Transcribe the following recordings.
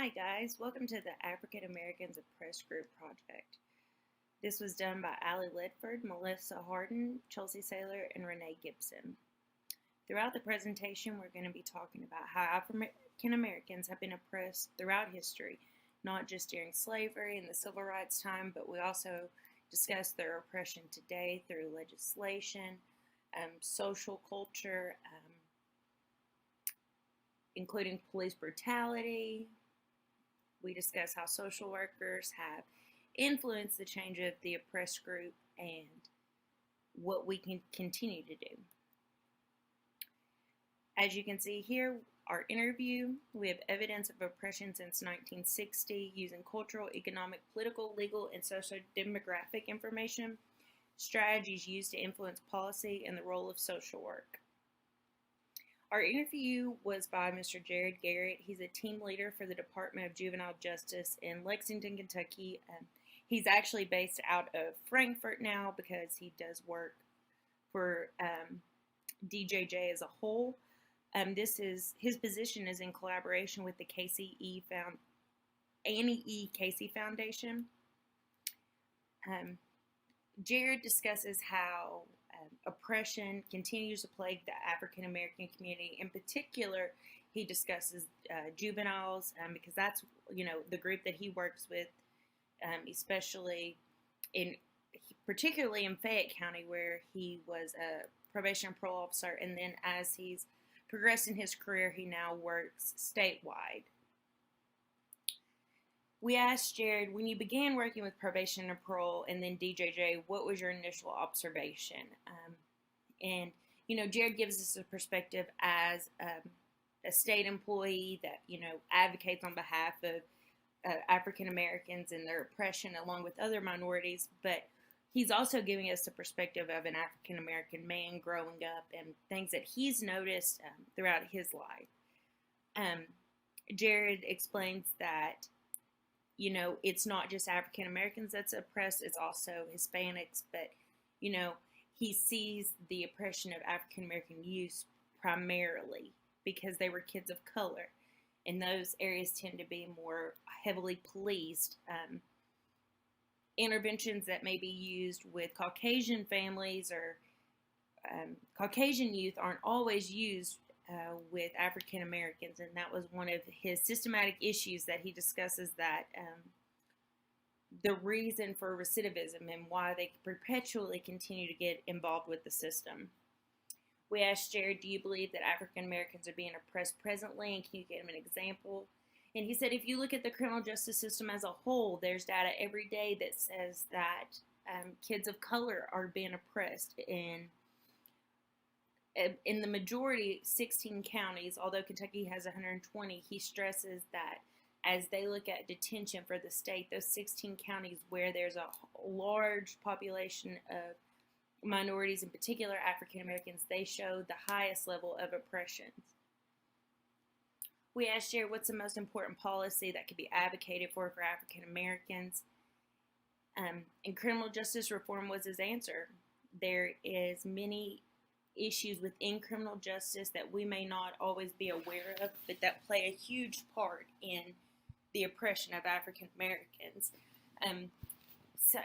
Hi guys, welcome to the African Americans Oppressed Group Project. This was done by Allie Ledford, Melissa Harden, Chelsea Saylor, and Renee Gibson. Throughout the presentation, we're going to be talking about how African Americans have been oppressed throughout history, not just during slavery and the civil rights time, but we also discuss their oppression today through legislation, social culture, including police brutality. We discuss how social workers have influenced the change of the oppressed group and what we can continue to do. As you can see here, our interview, we have evidence of oppression since 1960 using cultural, economic, political, legal, and socio-demographic information, strategies used to influence policy, and the role of social work. Our interview was by Mr. Jared Garrett. He's a team leader for the Department of Juvenile Justice in Lexington, Kentucky. He's actually based out of Frankfort now because he does work for DJJ as a whole. His position is in collaboration with the Annie E. Casey Foundation. Jared discusses how oppression continues to plague the African American community. In particular, he discusses juveniles because that's the group that he works with, particularly in Fayette County, where he was a probation and parole officer, and then as he's progressed in his career, he now works statewide. We asked Jared, when you began working with probation and parole and then DJJ, what was your initial observation? Jared gives us a perspective as a state employee that, advocates on behalf of African Americans and their oppression along with other minorities, but he's also giving us a perspective of an African American man growing up and things that he's noticed throughout his life. Jared explains that it's not just African Americans that's oppressed, it's also Hispanics, but, he sees the oppression of African American youth primarily because they were kids of color, and those areas tend to be more heavily policed. Interventions that may be used with Caucasian families or Caucasian youth aren't always used with African Americans, and that was one of his systematic issues that he discusses, that the reason for recidivism and why they perpetually continue to get involved with the system. We asked Jared, do you believe that African Americans are being oppressed presently, and can you give him an example? And he said, if you look at the criminal justice system as a whole, there's data every day that says that kids of color are being oppressed in the majority, 16 counties, although Kentucky has 120, he stresses that as they look at detention for the state, those 16 counties where there's a large population of minorities, in particular African Americans, they show the highest level of oppressions. We asked Jared, what's the most important policy that could be advocated for African Americans? And criminal justice reform was his answer. There is many issues within criminal justice that we may not always be aware of, but that play a huge part in the oppression of African Americans. So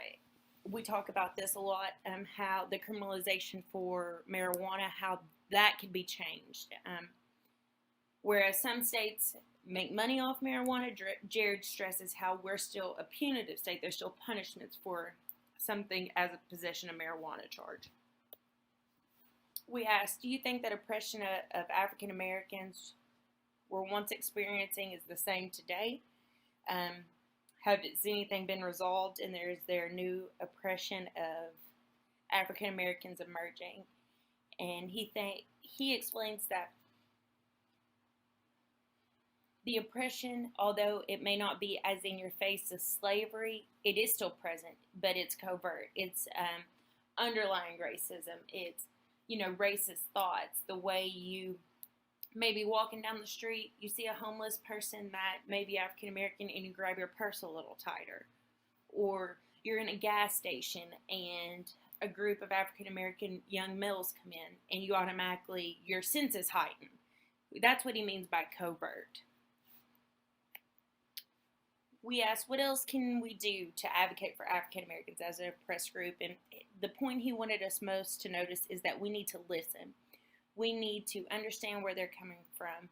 we talk about this a lot, how the criminalization for marijuana, how that could be changed. Whereas some states make money off marijuana, Jared stresses how we're still a punitive state. There's still punishments for something as a possession of marijuana charge. We asked, do you think that oppression of African Americans were once experiencing is the same today? Has anything been resolved, and is there new oppression of African Americans emerging? And he explains that the oppression, although it may not be as in your face as slavery, it is still present, but it's covert. It's underlying racism. It's racist thoughts, the way you may be walking down the street, you see a homeless person that may be African American, and you grab your purse a little tighter. Or you're in a gas station and a group of African American young males come in, and you automatically, your senses heighten. That's what he means by covert. we asked, what else can we do to advocate for African Americans as an oppressed group? And the point he wanted us most to notice is that we need to listen. We need to understand where they're coming from,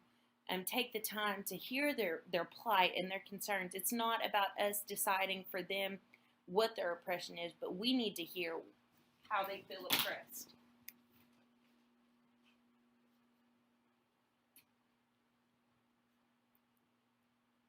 and take the time to hear their plight and their concerns. It's not about us deciding for them what their oppression is, but we need to hear how they feel oppressed.